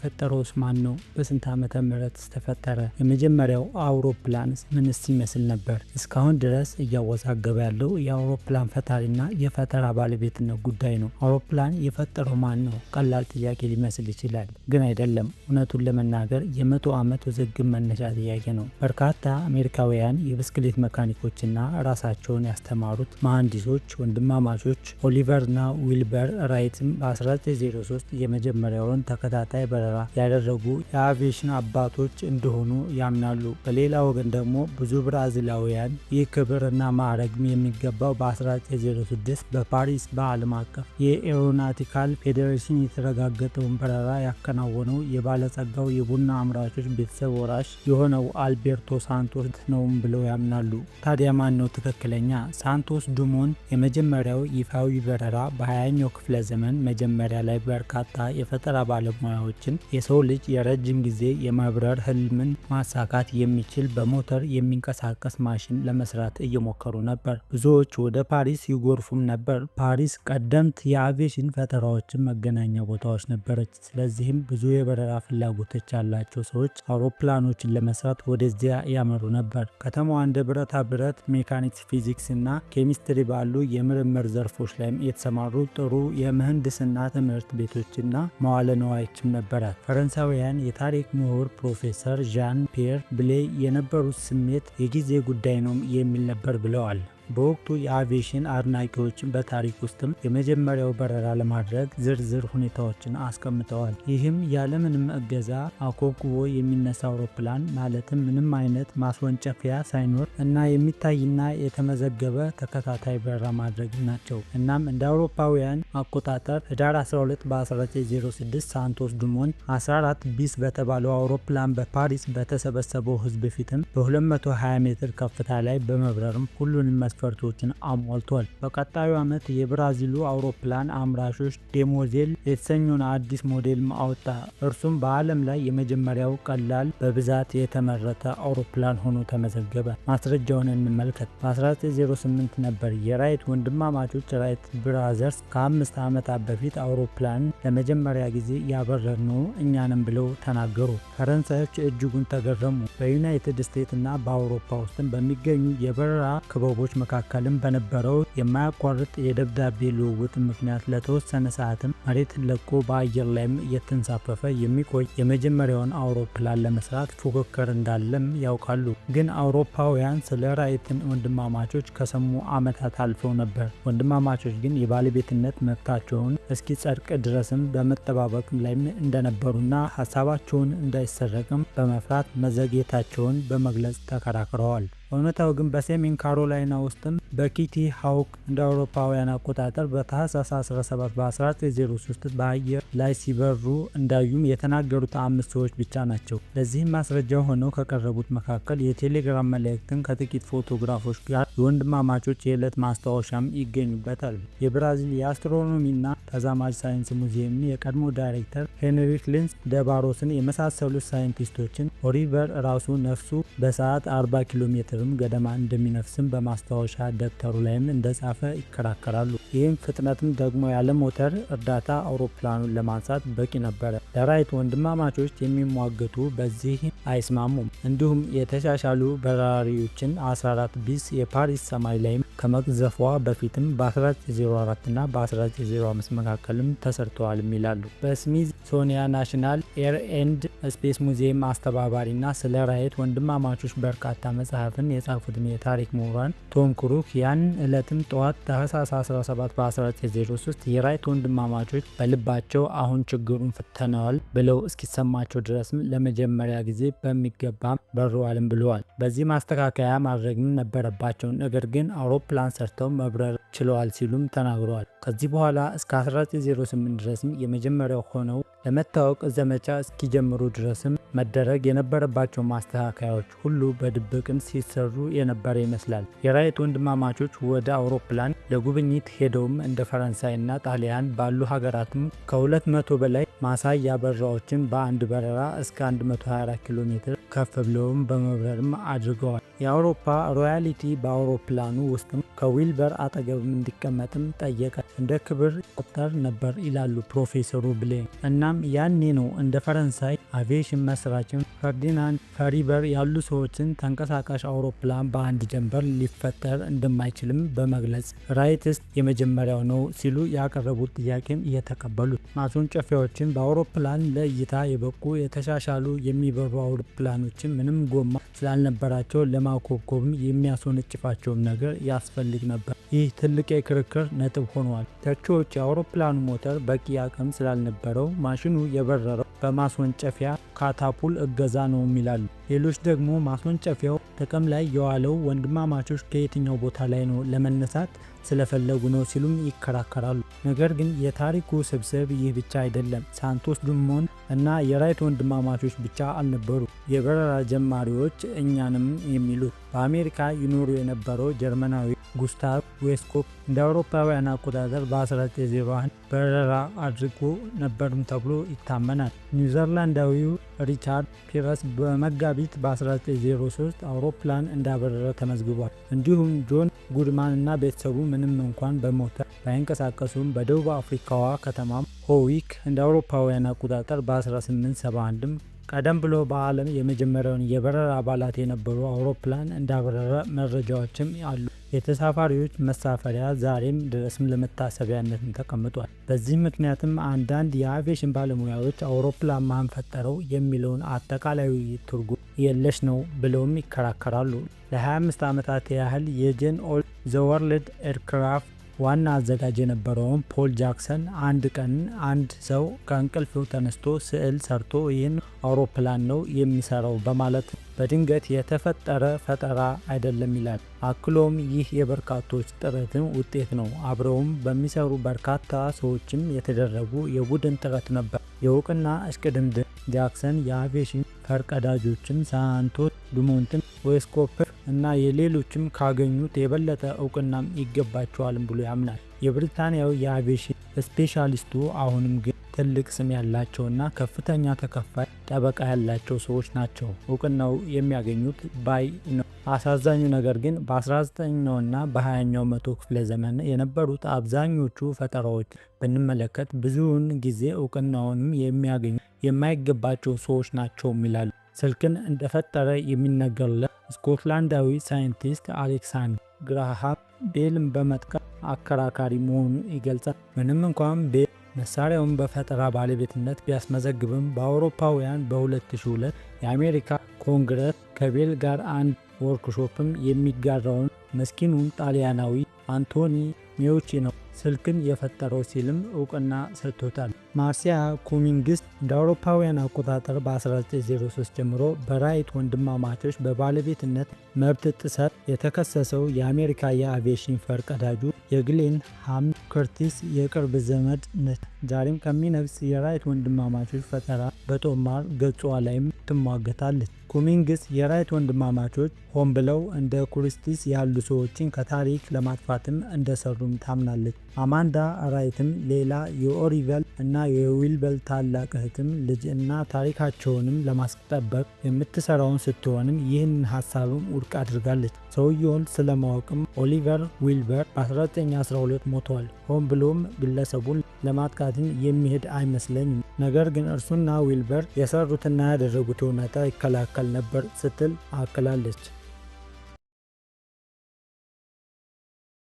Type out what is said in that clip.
የፈጠረውስ ማን ነው? በስንት ዓመተ ምህረት ተፈጠረ? የመጀመሪያው አውሮፕላንስ ምንስ ይመስል ነበር? እስካሁን ድረስ እያወዛገበ ያለው የአውሮፕላን ፈጣሪና የፈጠራ ባለቤትነት ጉዳይ ነው። አውሮፕላን የፈጠረው ማን ነው? ቀላል ጥያቄ ሊመስል ይችላል፣ ግን አይደለም። እውነቱን ለመናገር የ100 ዓመት ውዝግብ መነሻ ጥያቄ ነው። በርካታ አሜሪካውያን የብስክሌት መካኒኮችና ራሳቸውን ያስተማሩት መሐንዲሶች ወንድማማቾች ኦሊቨርና ዊልበር ራይትም በ1903 የመጀመሪያውን ተከታታይ በረራ ያደረጉ የአቪዬሽን አባቶች እንደሆኑ ያምናሉ። በሌላ ወገን ደግሞ ብዙ ብራዚላውያን ይህ ክብርና ማዕረግም የሚገባው በ1906 በፓሪስ በዓለም አቀፍ የኤሮናቲካል ፌዴሬሽን የተረጋገጠውን በረራ ያከናወነው የባለጸጋው የቡና አምራቾች ቤተሰብ ወራሽ የሆነው አልቤርቶ ሳንቶስ ነውም ብለው ያምናሉ። ታዲያ ማን ነው ትክክለኛ? ሳንቶስ ዱሞንት የመጀመሪያው ይፋዊ በረራ በ20ኛው ክፍለ ዘመን መጀመሪያ ላይ በርካታ የፈጠራ ባለሙያዎችን የሰው ልጅ የረጅም ጊዜ የመብረር ህልምን ማሳካት የሚችል በሞተር የሚንቀሳቀስ ማሽን ለመስራት እየሞከሩ ነበር። ብዙዎች ወደ ፓሪስ ይጎርፉም ነበር። ፓሪስ ቀደምት የአቪዬሽን ፈጠራዎችን መገናኛ ቦታዎች ነበረች። ስለዚህም ብዙ የበረራ ፍላጎቶች ያላቸው ሰዎች አውሮፕላኖችን ለመስራት ወደዚያ ያመሩ ነበር። ከተማዋ እንደ ብረታ ብረት፣ ሜካኒክስ፣ ፊዚክስ እና ኬሚስትሪ ባሉ የምርምር ዘርፎች ላይም የተሰማሩ ጥሩ የምህንድስና ትምህርት ቤቶችና መዋለ ንዋዮችም ነበራት። ፈረንሳዊያን የታሪክ ምሁር ፕሮፌሰር ዣን ፒየር ብሌይ የነበሩት ስሜት የጊዜ ጉዳይ ነው የሚል ነበር ብለዋል። በወቅቱ የአቪዬሽን አድናቂዎች በታሪክ ውስጥም የመጀመሪያው በረራ ለማድረግ ዝርዝር ሁኔታዎችን አስቀምጠዋል። ይህም ያለምንም እገዛ አኮብኩቦ የሚነሳ አውሮፕላን ማለትም ምንም አይነት ማስወንጨፊያ ሳይኖር እና የሚታይና የተመዘገበ ተከታታይ በረራ ማድረግ ናቸው። እናም እንደ አውሮፓውያን አቆጣጠር ህዳር 12 በ1906 ሳንቶስ ዱሞንት 14 ቢስ በተባለው አውሮፕላን በፓሪስ በተሰበሰበው ህዝብ ፊትም በ220 ሜትር ከፍታ ላይ በመብረርም ሁሉንም መስፈርቶችን አሟልቷል። በቀጣዩ ዓመት የብራዚሉ አውሮፕላን አምራቾች ዴሞዜል የተሰኘውን አዲስ ሞዴል አወጣ። እርሱም በዓለም ላይ የመጀመሪያው ቀላል በብዛት የተመረተ አውሮፕላን ሆኖ ተመዘገበ። ማስረጃውን እንመልከት። በ1908 ነበር የራይት ወንድማማቾች ራይት ብራዘርስ ከ5 ዓመታት በፊት አውሮፕላን ለመጀመሪያ ጊዜ ያበረርነው እኛንም ብለው ተናገሩ። ፈረንሳዮች እጅጉን ተገረሙ። በዩናይትድ ስቴትስ እና በአውሮፓ ውስጥም በሚገኙ የበረራ ክበቦች መካከልም በነበረው የማያቋርጥ የደብዳቤ ልውውጥ ምክንያት ለተወሰነ ሰዓትም መሬትን ለቆ በአየር ላይም እየተንሳፈፈ የሚቆይ የመጀመሪያውን አውሮፕላን ለመስራት ፉክክር እንዳለም ያውቃሉ። ግን አውሮፓውያን ስለ ራይትን ወንድማማቾች ከሰሙ ዓመታት አልፈው ነበር። ወንድማማቾች ግን የባለቤትነት መብታቸውን እስኪጸድቅ ድረስም በመጠባበቅ ላይም እንደነበሩና ሀሳባቸውን እንዳይሰረቅም በመፍራት መዘግየታቸውን በመግለጽ ተከራክረዋል። እውነታው ግን በሰሜን ካሮላይና ውስጥም በኪቲ ሃውክ እንደ አውሮፓውያን አቆጣጠር በታህሳስ 17 በ1903 በአየር ላይ ሲበሩ እንዳዩም የተናገሩት 5 ሰዎች ብቻ ናቸው። ለዚህም ማስረጃ ሆነው ከቀረቡት መካከል የቴሌግራም መልእክትን ከጥቂት ፎቶግራፎች ጋር የወንድማማቾች የዕለት ማስታወሻም ይገኙበታል። የብራዚል የአስትሮኖሚና ተዛማጅ ሳይንስ ሙዚየም የቀድሞ ዳይሬክተር ሄንሪክ ሊንስ ደባሮስን የመሳሰሉት ሳይንቲስቶችን ኦሊቨር ራሱ ነፍሱ በሰዓት 40 ኪሎ ሜትር ገደማ እንደሚነፍስም በማስታወሻ ደብተሩ ላይም እንደጻፈ ይከራከራሉ። ይህም ፍጥነትም ደግሞ ያለ ሞተር እርዳታ አውሮፕላኑን ለማንሳት በቂ ነበረ። ለራይት ወንድማማቾች የሚሟገቱ በዚህ አይስማሙም። እንዲሁም የተሻሻሉ በራሪዎችን 14 ቢስ የፓሪስ ሰማይ ላይም ከመቅዘፏ በፊትም በ1904 እና በ1905 መካከልም ተሰርተዋልም ይላሉ። በስሚዝሶኒያ ናሽናል ኤር ኤንድ ስፔስ ሙዚየም አስተባባሪና ስለ ራይት ወንድማማቾች በርካታ መጽሐፍን የጻፉትን የታሪክ ምሁራን ቶም ክሩክ ያን ዕለትም ጠዋት ታህሳስ 17 በ1903 የራይት ወንድማማቾች በልባቸው አሁን ችግሩን ፈተነዋል ብለው እስኪሰማቸው ድረስም ለመጀመሪያ ጊዜ በሚገባም በረዋልም ብለዋል። በዚህ ማስተካከያ ማድረግም ነበረባቸው፣ ነገር ግን አውሮፕላን ሰርተው መብረር ችለዋል ሲሉም ተናግረዋል። ከዚህ በኋላ እስከ 1908 ድረስም የመጀመሪያው ሆነው ለመታወቅ ዘመቻ እስኪጀምሩ ድረስም መደረግ የነበረባቸው ማስተካከያዎች ሁሉ በድብቅም ሲሰሩ የነበረ ይመስላል። የራይት ወንድማማቾች ወደ አውሮፕላን ለጉብኝት ሄደውም እንደ ፈረንሳይና ጣሊያን ባሉ ሀገራትም ከ200 በላይ ማሳያ በረራዎችን በአንድ በረራ እስከ 124 ኪሎ ሜትር ከፍ ብለውም በመብረርም አድርገዋል። የአውሮፓ ሮያሊቲ በአውሮፕላኑ ውስጥም ከዊልበር አጠገብም እንዲቀመጥም ጠየቀ። እንደ ክብር ቆጠር ነበር ይላሉ ፕሮፌሰሩ ብሌን። እናም ያኔ ነው እንደ ፈረንሳይ አቪዬሽን መስራችን ፈርዲናንድ ፈሪበር ያሉ ሰዎችን ተንቀሳቃሽ አውሮፕላን በአንድ ጀንበር ሊፈጠር እንደማይችልም በመግለጽ ራይትስ የመጀመሪያው ነው ሲሉ ያቀረቡት ጥያቄም እየተቀበሉት። ማስወንጨፊያዎችን በአውሮፕላን ለእይታ የበቁ የተሻሻሉ የሚበሩ አውሮፕላኖችን ምንም ጎማ ስላልነበራቸው ለማኮብኮብም የሚያስወነጭፋቸውም ነገር ያስፈልግ ነበር። ይህ ትልቅ የክርክር ነጥብ ሆኗል። ተቺዎች የአውሮፕላኑ ሞተር በቂ አቅም ስላልነበረው ማሽኑ የበረረው በማስወንጨፊያ ካታፑል እገዛ ነው ይላሉ። ሌሎች ደግሞ ማስወንጨፊያው ጥቅም ላይ የዋለው ወንድማማቾች ከየትኛው ቦታ ላይ ነው ለመነሳት ስለፈለጉ ነው ሲሉም ይከራከራሉ። ነገር ግን የታሪኩ ስብስብ ይህ ብቻ አይደለም። ሳንቶስ ዱሞንት እና የራይት ወንድማማቾች ብቻ አልነበሩ የበረራ ጀማሪዎች እኛንም የሚሉት። በአሜሪካ ይኖሩ የነበረው ጀርመናዊ ጉስታቭ ዌስኮፕ እንደ አውሮፓውያን አቆጣጠር በ1901 በረራ አድርጎ ነበርም ተብሎ ይታመናል። ኒውዚላንዳዊው ሪቻርድ ፒረስ በመጋቢት በ1903 አውሮፕላን እንዳበረረ ተመዝግቧል። እንዲሁም ጆን ጉድማን እና ቤተሰቡ ምንም እንኳን በሞተር ባይንቀሳቀሱም በደቡብ አፍሪካዋ ከተማም ሆዊክ እንደ አውሮፓውያን አቆጣጠር በ1871 ቀደም ብሎ በዓለም የመጀመሪያውን የበረራ አባላት የነበሩ አውሮፕላን እንዳበረረ መረጃዎችም አሉ። የተሳፋሪዎች መሳፈሪያ ዛሬም ድረስም ለመታሰቢያነት ተቀምጧል። በዚህ ምክንያትም አንዳንድ የአቪዬሽን ባለሙያዎች አውሮፕላን ማን ፈጠረው የሚለውን አጠቃላይ ትርጉም የለሽ ነው ብለውም ይከራከራሉ። ለ25 ዓመታት ያህል የጄን ኦል ዘ ወርልድ ኤርክራፍት ዋና አዘጋጅ የነበረውን ፖል ጃክሰን አንድ ቀን አንድ ሰው ከእንቅልፉ ተነስቶ ስዕል ሰርቶ ይህን አውሮፕላን ነው የሚሰራው በማለት በድንገት የተፈጠረ ፈጠራ አይደለም ይላል። አክሎም ይህ የበርካቶች ጥረትን ውጤት ነው፣ አብረውም በሚሰሩ በርካታ ሰዎችም የተደረጉ የቡድን ጥረት ነበር። የእውቅና እሽቅድምድም ጃክሰን የአቪዬሽን ፈርቀዳጆችን ሳንቶስ ዱሞንትን፣ ዌስኮፕር እና የሌሎችም ካገኙት የበለጠ እውቅናም ይገባቸዋልም ብሎ ያምናል። የብሪታንያው የአቪዬሽን ስፔሻሊስቱ አሁንም ግን ትልቅ ስም ያላቸውና ከፍተኛ ተከፋይ ጠበቃ ያላቸው ሰዎች ናቸው እውቅናው የሚያገኙት ባይ ነው። አሳዛኙ ነገር ግን በ19ኛው እና በ20ኛው መቶ ክፍለ ዘመን የነበሩት አብዛኞቹ ፈጠራዎች ብንመለከት ብዙውን ጊዜ እውቅናውንም የሚያገኙ የማይገባቸው ሰዎች ናቸው ይላሉ። ስልክን እንደፈጠረ የሚነገርለት ስኮትላንዳዊ ሳይንቲስት አሌክሳንደር ግራሃም ቤልን በመጥቀስ አከራካሪ መሆኑን ይገልጻል። ምንም እንኳን ቤል መሳሪያውን በፈጠራ ባለቤትነት ቢያስመዘግብም በአውሮፓውያን በ2002 የአሜሪካ ኮንግረስ ከቤል ጋር አንድ ወርክሾፕም የሚጋራውን መስኪኑን ጣሊያናዊ አንቶኒ ሜውቺ ነው ስልክን የፈጠረው ሲልም እውቅና ሰጥቶታል። ማርሲያ ኩሚንግስ እንደ አውሮፓውያን አቆጣጠር በ1903 ጀምሮ በራይት ወንድማማቾች በባለቤትነት መብት ጥሰት የተከሰሰው የአሜሪካ የአቪዬሽን ፈርቀዳጁ የግሌን ሃም ከርቲስ የቅርብ ዘመድ ነች። ዛሬም ከሚነግስ የራይት ወንድማማቾች ፈጠራ በጦማር ገጿ ላይም ትሟገታለች። ኩሚንግስ የራይት ወንድማማቾች ሆን ብለው እንደ ኩሪስቲስ ያሉ ሰዎችን ከታሪክ ለማጥፋትም እንደሰሩም ታምናለች። አማንዳ ራይትም ሌላ የኦሊቨር እና የዊልበር ታላቅ እህትም ልጅ እና ታሪካቸውንም ለማስጠበቅ የምትሰራውን ስትሆንም ይህን ሀሳብም ውድቅ አድርጋለች። ሰውየውን ስለማወቅም ኦሊቨር ዊልበር በ1912 ሞተዋል። ሆን ብሎም ግለሰቡን ለማጥቃትም የሚሄድ አይመስለኝም። ነገር ግን እርሱና ዊልበር የሰሩትና ያደረጉት እውነታ ይከላከል ነበር ስትል አክላለች።